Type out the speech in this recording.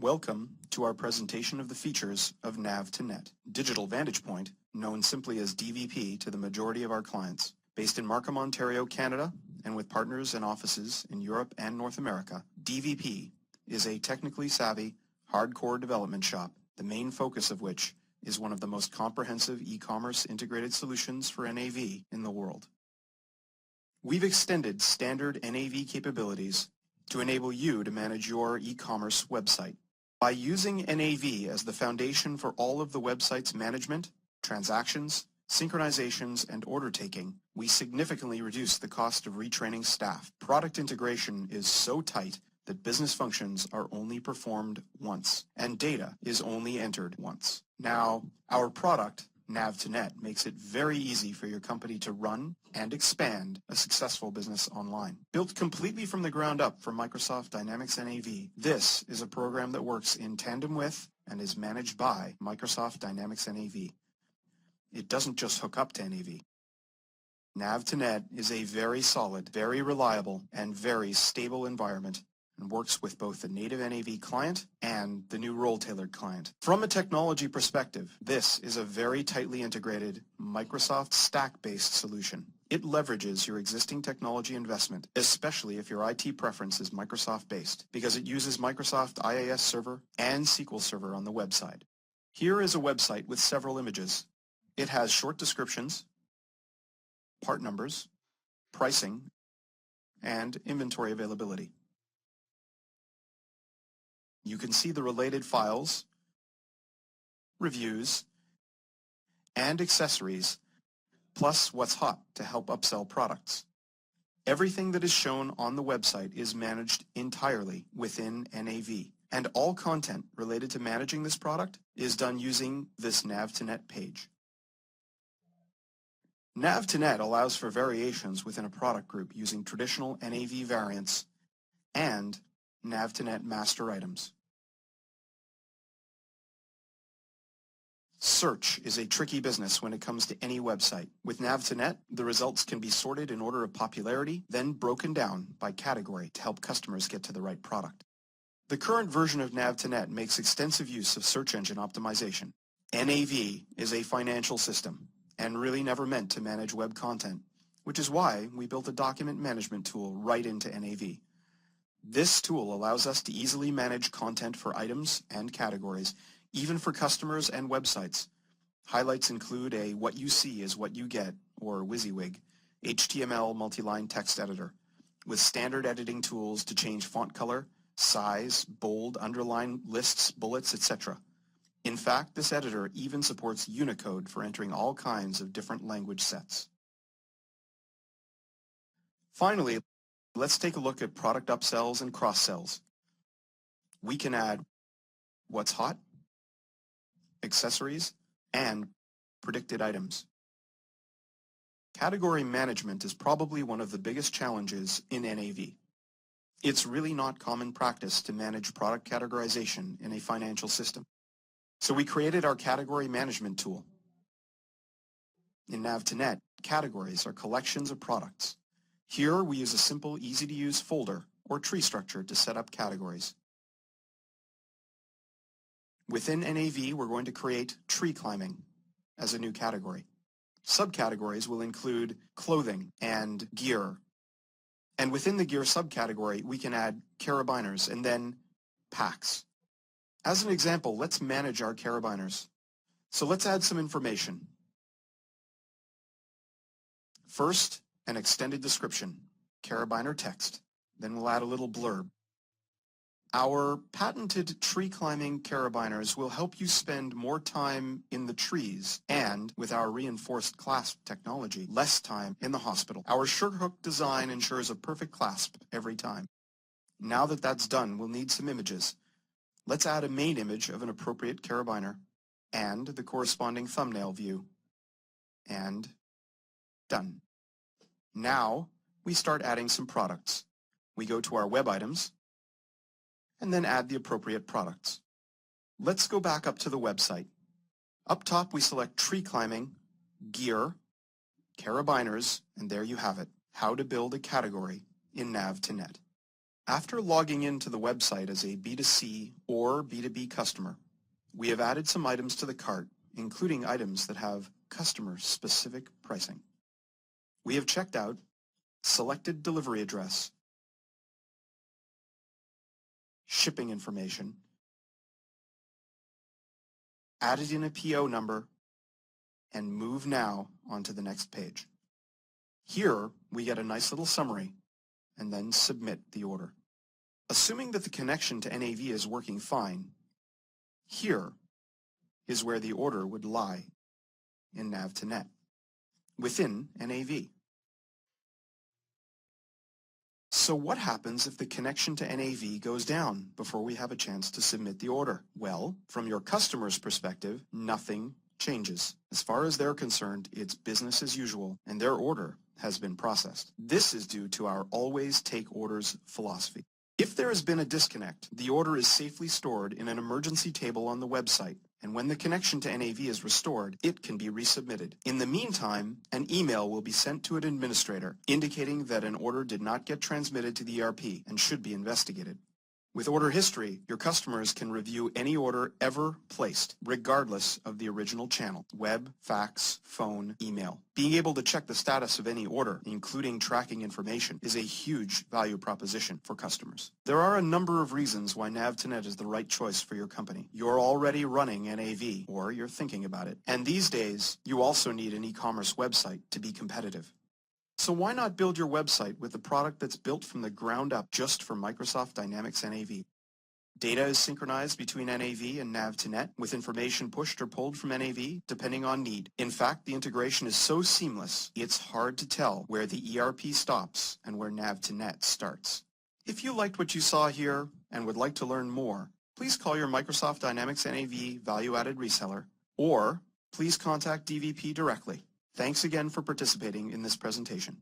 Welcome to our presentation of the features of Nav-to-Net, Digital Vantage Point, known simply as DVP to the majority of our clients. Based in Markham, Ontario, Canada, and with partners and offices in Europe and North America, DVP is a technically savvy, hardcore development shop, the main focus of which is one of the most comprehensive e-commerce integrated solutions for NAV in the world. We've extended standard NAV capabilities to enable you to manage your e-commerce website. By using NAV as the foundation for all of the website's management, transactions, synchronizations, and order taking, we significantly reduce the cost of retraining staff. Product integration is so tight that business functions are only performed once, and data is only entered once. Now, our product, Nav-to-Net, makes it very easy for your company to run and expand a successful business online. Built completely from the ground up for Microsoft Dynamics NAV, this is a program that works in tandem with and is managed by Microsoft Dynamics NAV. It doesn't just hook up to NAV. Nav-to-Net is a very solid, very reliable, and very stable environment and works with both the native NAV client and the new role-tailored client. From a technology perspective, this is a very tightly integrated Microsoft stack-based solution. It leverages your existing technology investment, especially if your IT preference is Microsoft-based, because it uses Microsoft IAS Server and SQL Server on the website. Here is a website with several images. It has short descriptions, part numbers, pricing, and inventory availability. You can see the related files, reviews, and accessories, plus what's hot to help upsell products. Everything that is shown on the website is managed entirely within NAV, and all content related to managing this product is done using this Nav-to-Net page. Nav-to-Net allows for variations within a product group using traditional NAV variants and Nav-to-Net master items. Search is a tricky business when it comes to any website. With Nav-to-Net, the results can be sorted in order of popularity, then broken down by category to help customers get to the right product. The current version of Nav-to-Net makes extensive use of search engine optimization. NAV is a financial system and really never meant to manage web content, which is why we built a document management tool right into NAV. This tool allows us to easily manage content for items and categories, even for customers and websites. Highlights include a what you see is what you get, or WYSIWYG, HTML multi-line text editor, with standard editing tools to change font color, size, bold, underline, lists, bullets, etc. In fact, this editor even supports Unicode for entering all kinds of different language sets. Finally, let's take a look at product upsells and cross-sells. We can add what's hot, accessories, and predicted items. Category management is probably one of the biggest challenges in NAV. It's really not common practice to manage product categorization in a financial system. So we created our category management tool. In Nav-to-Net, categories are collections of products. Here we use a simple, easy-to-use folder or tree structure to set up categories. Within NAV, we're going to create tree climbing as a new category. Subcategories will include clothing and gear. And within the gear subcategory, we can add carabiners and then packs. As an example, let's manage our carabiners. So let's add some information. First, an extended description, carabiner text. Then we'll add a little blurb. Our patented tree climbing carabiners will help you spend more time in the trees and, with our reinforced clasp technology, less time in the hospital. Our sure hook design ensures a perfect clasp every time. Now that that's done, we'll need some images. Let's add a main image of an appropriate carabiner and the corresponding thumbnail view. And done. Now we start adding some products. We go to our web items and then add the appropriate products. Let's go back up to the website. Up top, we select tree climbing, gear, carabiners, and there you have it, how to build a category in Nav-to-Net. After logging into the website as a B2C or B2B customer, we have added some items to the cart, including items that have customer-specific pricing. We have checked out selected delivery address, shipping information, added in a PO number, and move now onto the next page. Here, we get a nice little summary and then submit the order. Assuming that the connection to NAV is working fine, here is where the order would lie in Nav-to-Net, within NAV. So what happens if the connection to NAV goes down before we have a chance to submit the order? Well, from your customer's perspective, nothing changes. As far as they're concerned, it's business as usual, and their order has been processed. This is due to our always take orders philosophy. If there has been a disconnect, the order is safely stored in an emergency table on the website, and when the connection to NAV is restored, it can be resubmitted. In the meantime, an email will be sent to an administrator indicating that an order did not get transmitted to the ERP and should be investigated. With order history, your customers can review any order ever placed, regardless of the original channel: web, fax, phone, email. Being able to check the status of any order, including tracking information, is a huge value proposition for customers. There are a number of reasons why Nav-to-Net is the right choice for your company. You're already running NAV, or you're thinking about it. And these days, you also need an e-commerce website to be competitive. So why not build your website with a product that's built from the ground up just for Microsoft Dynamics NAV? Data is synchronized between NAV and Nav-to-Net, with information pushed or pulled from NAV depending on need. In fact, the integration is so seamless, it's hard to tell where the ERP stops and where Nav-to-Net starts. If you liked what you saw here and would like to learn more, please call your Microsoft Dynamics NAV value-added reseller, or please contact DVP directly. Thanks again for participating in this presentation.